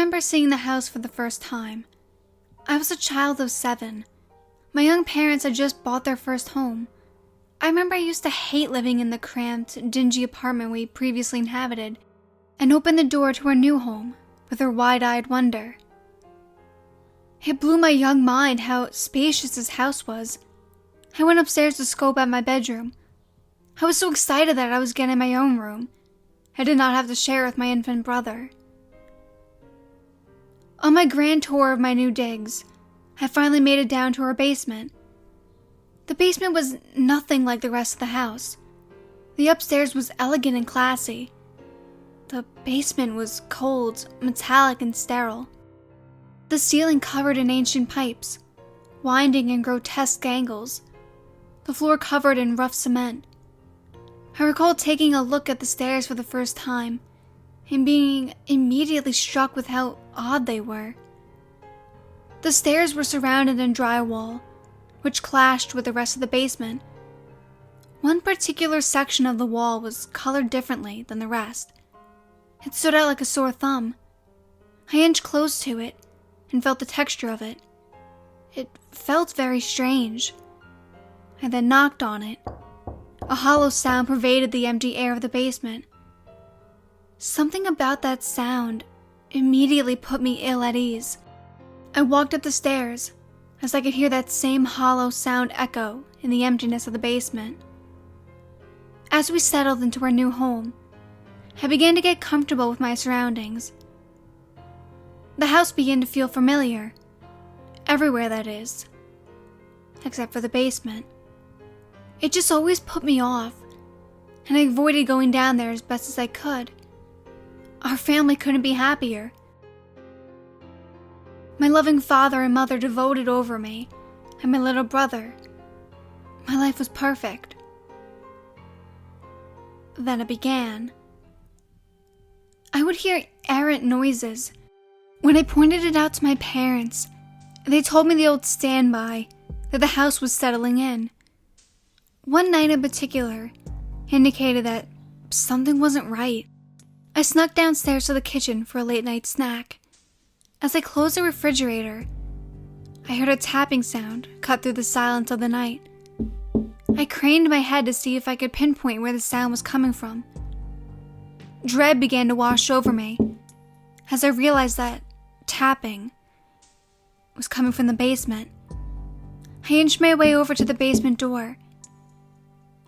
remember seeing the house for the first time. I was a child of 7. My young parents had just bought their first home. I remember I used to hate living in the cramped, dingy apartment we previously inhabited, and opened the door to our new home with a wide-eyed wonder. It blew my young mind how spacious this house was. I went upstairs to scope out my bedroom. I was so excited that I was getting my own room. I did not have to share with my infant brother. On my grand tour of my new digs, I finally made it down to our basement. The basement was nothing like the rest of the house. The upstairs was elegant and classy. The basement was cold, metallic, and sterile. The ceiling covered in ancient pipes, winding in grotesque angles. The floor covered in rough cement. I recall taking a look at the stairs for the first time and being immediately struck with how odd they were. The stairs were surrounded in drywall, which clashed with the rest of the basement. One particular section of the wall was colored differently than the rest. It stood out like a sore thumb. I inched close to it and felt the texture of it. It felt very strange. I then knocked on it. A hollow sound pervaded the empty air of the basement. Something about that sound immediately put me ill at ease. I walked up the stairs as I could hear that same hollow sound echo in the emptiness of the basement. As we settled into our new home, I began to get comfortable with my surroundings. The house began to feel familiar. Everywhere, that is. Except for the basement. It just always put me off, and I avoided going down there as best as I could. Our family couldn't be happier. My loving father and mother devoted over me, and my little brother. My life was perfect. Then it began. I would hear errant noises. When I pointed it out to my parents, they told me the old standby that the house was settling in. One night in particular indicated that something wasn't right. I snuck downstairs to the kitchen for a late-night snack. As I closed the refrigerator, I heard a tapping sound cut through the silence of the night. I craned my head to see if I could pinpoint where the sound was coming from. Dread began to wash over me as I realized that tapping was coming from the basement. I inched my way over to the basement door.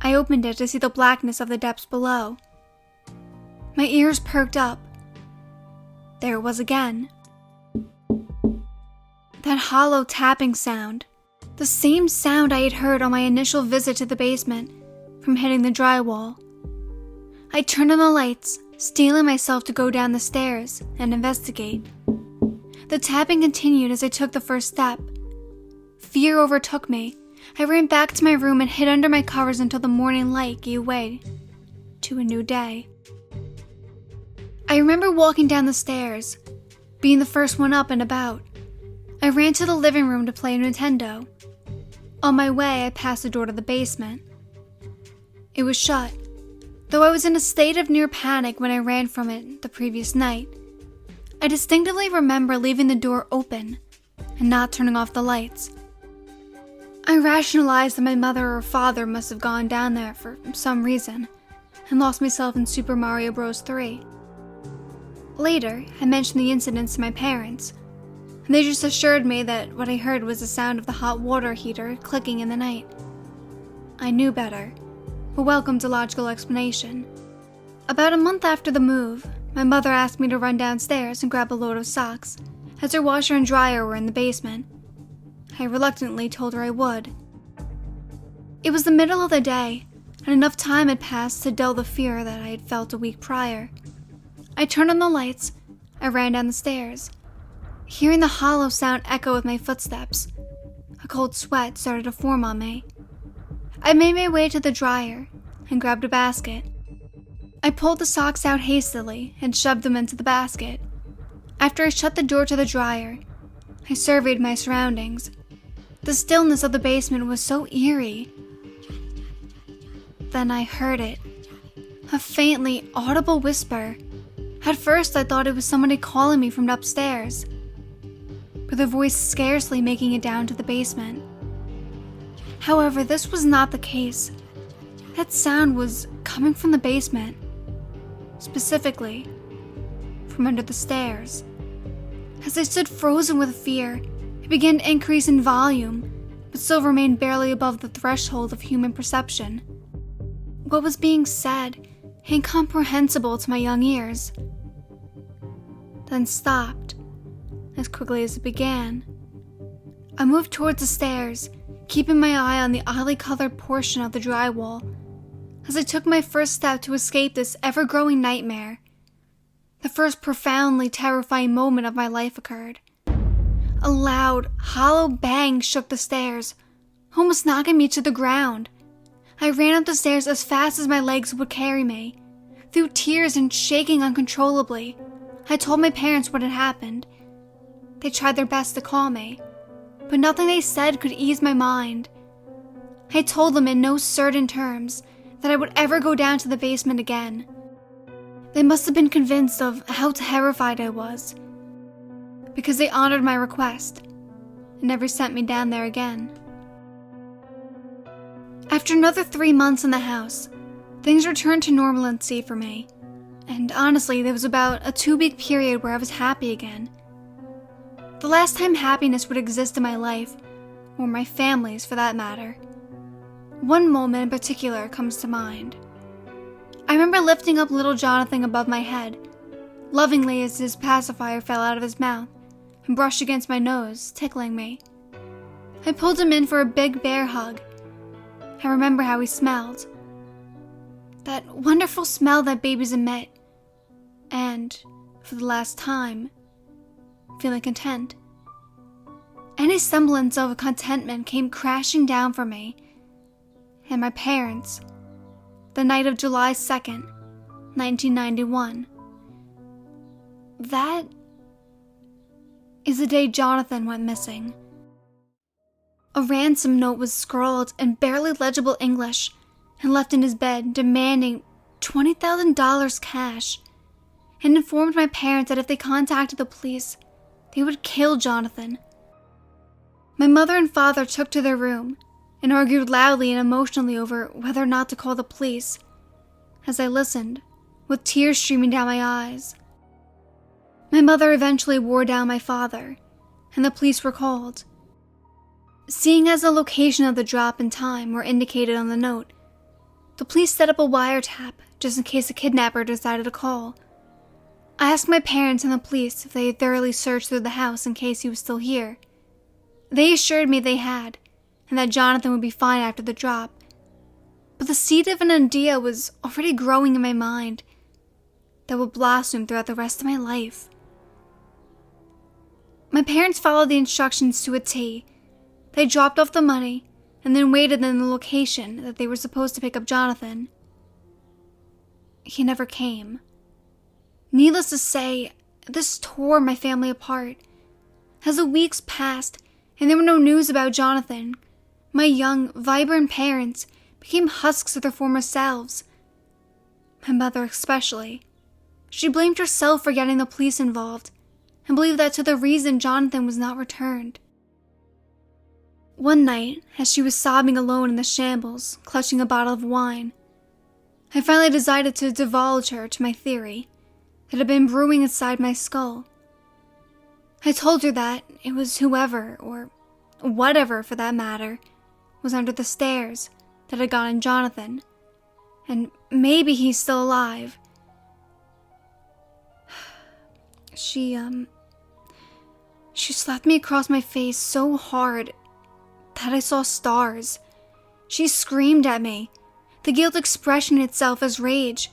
I opened it to see the blackness of the depths below. My ears perked up. There it was again. That hollow tapping sound. The same sound I had heard on my initial visit to the basement from hitting the drywall. I turned on the lights, steeling myself to go down the stairs and investigate. The tapping continued as I took the first step. Fear overtook me. I ran back to my room and hid under my covers until the morning light gave way to a new day. I remember walking down the stairs, being the first one up and about. I ran to the living room to play Nintendo. On my way, I passed the door to the basement. It was shut, though I was in a state of near panic when I ran from it the previous night. I distinctly remember leaving the door open and not turning off the lights. I rationalized that my mother or father must have gone down there for some reason and lost myself in Super Mario Bros. 3. Later, I mentioned the incidents to my parents, and they just assured me that what I heard was the sound of the hot water heater clicking in the night. I knew better, but welcomed a logical explanation. About a month after the move, my mother asked me to run downstairs and grab a load of socks, as her washer and dryer were in the basement. I reluctantly told her I would. It was the middle of the day, and enough time had passed to dull the fear that I had felt a week prior. I turned on the lights. I ran down the stairs, hearing the hollow sound echo with my footsteps. A cold sweat started to form on me. I made my way to the dryer and grabbed a basket. I pulled the socks out hastily and shoved them into the basket. After I shut the door to the dryer, I surveyed my surroundings. The stillness of the basement was so eerie. Then I heard it. A faintly audible whisper. At first, I thought it was somebody calling me from upstairs, with their voice scarcely making it down to the basement. However, this was not the case. That sound was coming from the basement, specifically from under the stairs. As I stood frozen with fear, it began to increase in volume, but still remained barely above the threshold of human perception. What was being said, incomprehensible to my young ears, then stopped as quickly as it began. I moved towards the stairs, keeping my eye on the oddly colored portion of the drywall, as I took my first step to escape this ever-growing nightmare. The first profoundly terrifying moment of my life occurred. A loud, hollow bang shook the stairs, almost knocking me to the ground. I ran up the stairs as fast as my legs would carry me. Through tears and shaking uncontrollably, I told my parents what had happened. They tried their best to calm me, but nothing they said could ease my mind. I told them in no certain terms that I would ever go down to the basement again. They must have been convinced of how terrified I was, because they honored my request and never sent me down there again. After another 3 months in the house, things returned to normalcy for me, and honestly, there was about a 2-week period where I was happy again. The last time happiness would exist in my life, or my family's for that matter. One moment in particular comes to mind. I remember lifting up little Jonathan above my head, lovingly as his pacifier fell out of his mouth and brushed against my nose, tickling me. I pulled him in for a big bear hug. I remember how he smelled. That wonderful smell that babies emit. And, for the last time, feeling content. Any semblance of contentment came crashing down for me and my parents the night of July 2nd, 1991. That is the day Jonathan went missing. A ransom note was scrawled in barely legible English and left in his bed, demanding $20,000 cash, and informed my parents that if they contacted the police, they would kill Jonathan. My mother and father took to their room and argued loudly and emotionally over whether or not to call the police, as I listened, with tears streaming down my eyes. My mother eventually wore down my father, and the police were called. Seeing as the location of the drop and time were indicated on the note, the police set up a wiretap just in case the kidnapper decided to call. I asked my parents and the police if they had thoroughly searched through the house in case he was still here. They assured me they had, and that Jonathan would be fine after the drop. But the seed of an idea was already growing in my mind that would blossom throughout the rest of my life. My parents followed the instructions to a T. They dropped off the money and then waited in the location that they were supposed to pick up Jonathan. He never came. Needless to say, this tore my family apart. As the weeks passed and there were no news about Jonathan, my young, vibrant parents became husks of their former selves. My mother especially. She blamed herself for getting the police involved and believed that to the reason Jonathan was not returned. One night, as she was sobbing alone in the shambles, clutching a bottle of wine, I finally decided to divulge her to my theory that had been brewing inside my skull. I told her that it was whoever, or whatever for that matter, was under the stairs that had gotten Jonathan, and maybe he's still alive. She slapped me across my face so hard that I saw stars. She screamed at me, the guilt expression itself as rage.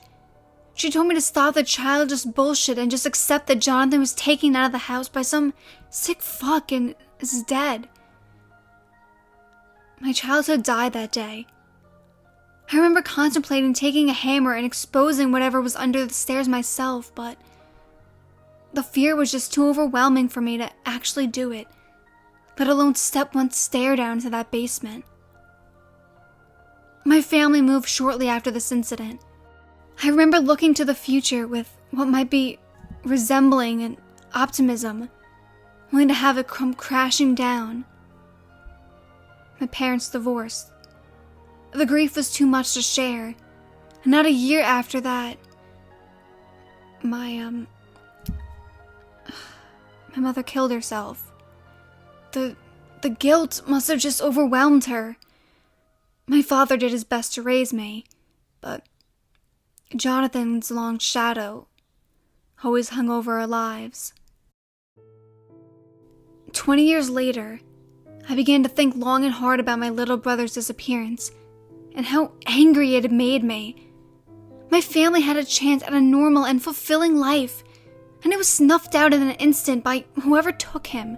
She told me to stop the childish bullshit and just accept that Jonathan was taken out of the house by some sick fuck and is dead. My childhood died that day. I remember contemplating taking a hammer and exposing whatever was under the stairs myself, but the fear was just too overwhelming for me to actually do it, let alone step one stair down to that basement. My family moved shortly after this incident. I remember looking to the future with what might be resembling an optimism, only to have it come crashing down. My parents divorced. The grief was too much to share, and not a year after that, my mother killed herself. The guilt must have just overwhelmed her. My father did his best to raise me, but Jonathan's long shadow always hung over our lives. 20 years later, I began to think long and hard about my little brother's disappearance and how angry it had made me. My family had a chance at a normal and fulfilling life, and it was snuffed out in an instant by whoever took him.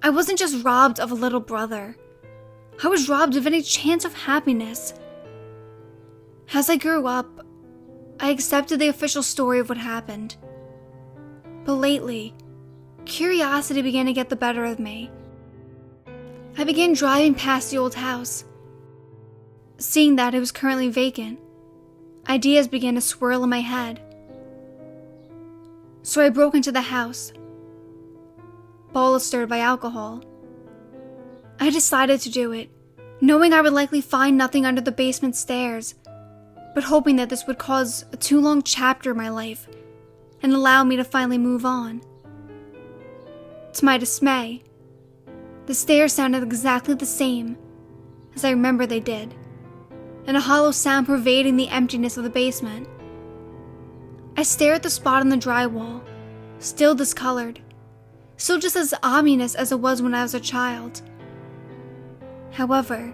I wasn't just robbed of a little brother. I was robbed of any chance of happiness. As I grew up, I accepted the official story of what happened. But lately, curiosity began to get the better of me. I began driving past the old house. Seeing that it was currently vacant, ideas began to swirl in my head. So I broke into the house, bolstered by alcohol. I decided to do it, knowing I would likely find nothing under the basement stairs, but hoping that this would cause a too long chapter in my life and allow me to finally move on. To my dismay, the stairs sounded exactly the same as I remember they did, and a hollow sound pervading the emptiness of the basement. I stared at the spot on the drywall, still discolored, still just as ominous as it was when I was a child. However,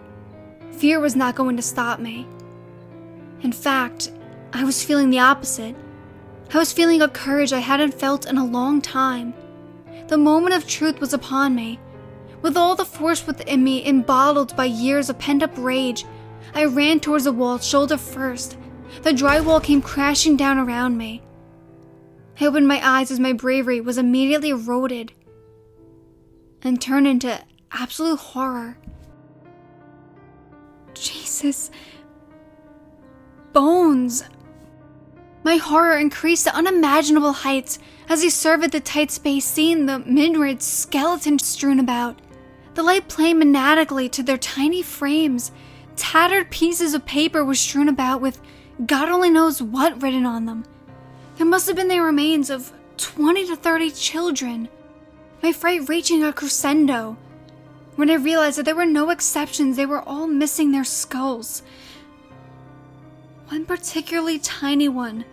fear was not going to stop me. In fact, I was feeling the opposite. I was feeling a courage I hadn't felt in a long time. The moment of truth was upon me. With all the force within me embottled by years of pent-up rage, I ran towards the wall shoulder first. The drywall came crashing down around me. I opened my eyes as my bravery was immediately eroded and turned into absolute horror. Jesus. Bones. My horror increased to unimaginable heights as I surveyed the tight space, seeing the myriad skeletons strewn about. The light playing maniacally to their tiny frames. Tattered pieces of paper were strewn about with God only knows what written on them. There must have been the remains of 20 to 30 children. My fright reaching a crescendo when I realized that there were no exceptions. They were all missing their skulls. One particularly tiny one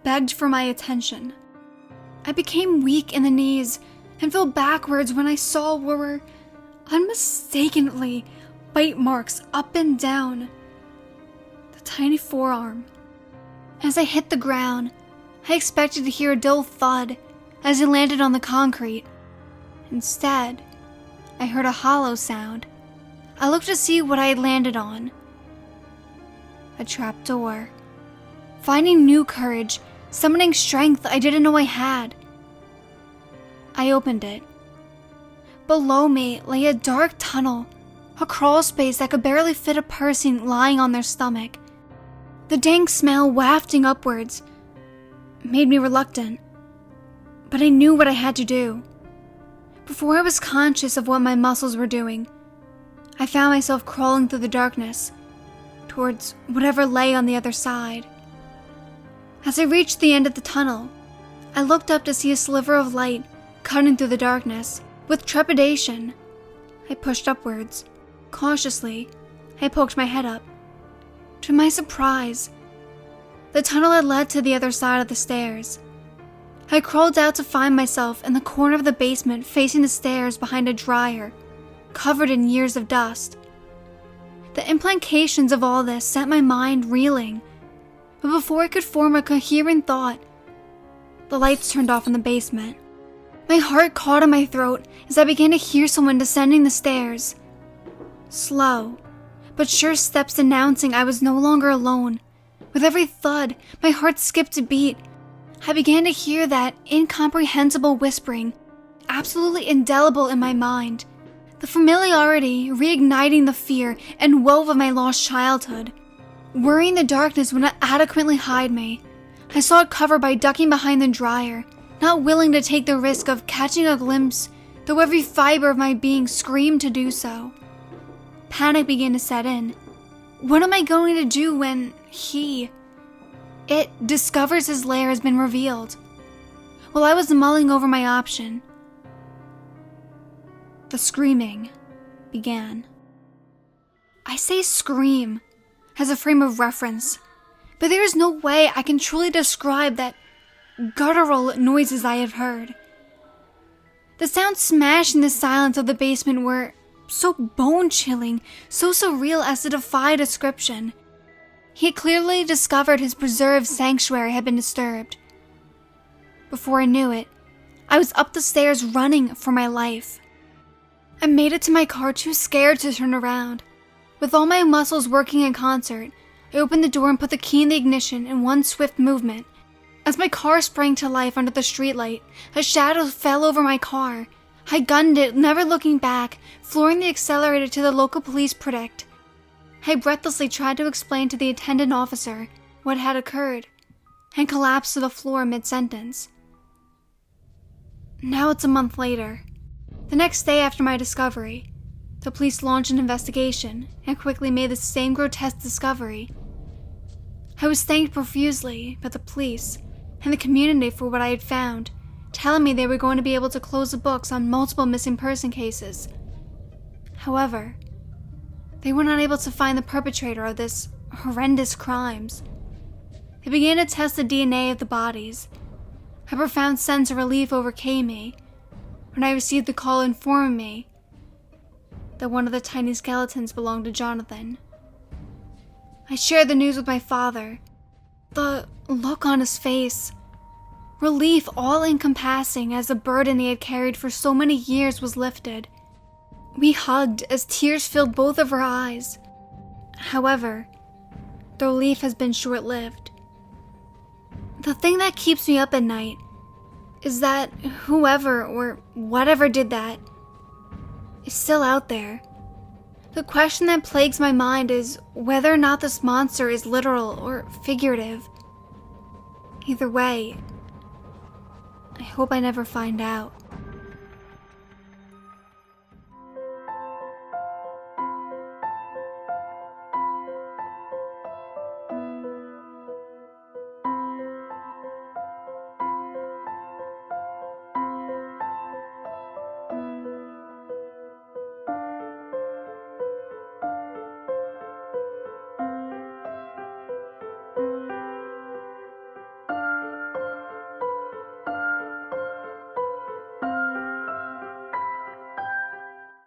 begged for my attention. I became weak in the knees and fell backwards when I saw what were unmistakably bite marks up and down the tiny forearm. As I hit the ground, I expected to hear a dull thud as it landed on the concrete. Instead, I heard a hollow sound. I looked to see what I had landed on. A trap door. Finding new courage, summoning strength I didn't know I had, I opened it. Below me lay a dark tunnel, a crawl space that could barely fit a person lying on their stomach. The dank smell wafting upwards made me reluctant, but I knew what I had to do. Before I was conscious of what my muscles were doing, I found myself crawling through the darkness towards whatever lay on the other side. As I reached the end of the tunnel, I looked up to see a sliver of light cutting through the darkness. With trepidation, I pushed upwards. Cautiously, I poked my head up. To my surprise, the tunnel had led to the other side of the stairs. I crawled out to find myself in the corner of the basement facing the stairs behind a dryer, covered in years of dust. The implications of all this sent my mind reeling, but before I could form a coherent thought, the lights turned off in the basement. My heart caught in my throat as I began to hear someone descending the stairs. Slow, but sure steps announcing I was no longer alone. With every thud, my heart skipped a beat. I began to hear that incomprehensible whispering, absolutely indelible in my mind. The familiarity reigniting the fear and woe of my lost childhood. Worrying the darkness would not adequately hide me, I sought cover by ducking behind the dryer, not willing to take the risk of catching a glimpse, though every fiber of my being screamed to do so. Panic began to set in. What am I going to do when it discovers his lair has been revealed? While I was mulling over my option, the screaming began. I say scream as a frame of reference, but there is no way I can truly describe that guttural noises I have heard. The sounds smashed in the silence of the basement were so bone-chilling, so surreal as to defy description. He had clearly discovered his preserved sanctuary had been disturbed. Before I knew it, I was up the stairs running for my life. I made it to my car too scared to turn around. With all my muscles working in concert, I opened the door and put the key in the ignition in one swift movement. As my car sprang to life under the streetlight, a shadow fell over my car. I gunned it, never looking back, flooring the accelerator to the local police predict. I breathlessly tried to explain to the attendant officer what had occurred, and collapsed to the floor mid-sentence. Now it's a month later. The next day after my discovery, the police launched an investigation and quickly made the same grotesque discovery. I was thanked profusely by the police and the community for what I had found, telling me they were going to be able to close the books on multiple missing person cases. However, they were not able to find the perpetrator of this horrendous crimes. They began to test the DNA of the bodies. A profound sense of relief overcame me when I received the call informing me that one of the tiny skeletons belonged to Jonathan. I shared the news with my father. The look on his face, relief all-encompassing as the burden he had carried for so many years was lifted. We hugged as tears filled both of our eyes. However, the relief has been short-lived. The thing that keeps me up at night is that whoever or whatever did that is still out there. The question that plagues my mind is whether or not this monster is literal or figurative. Either way, I hope I never find out.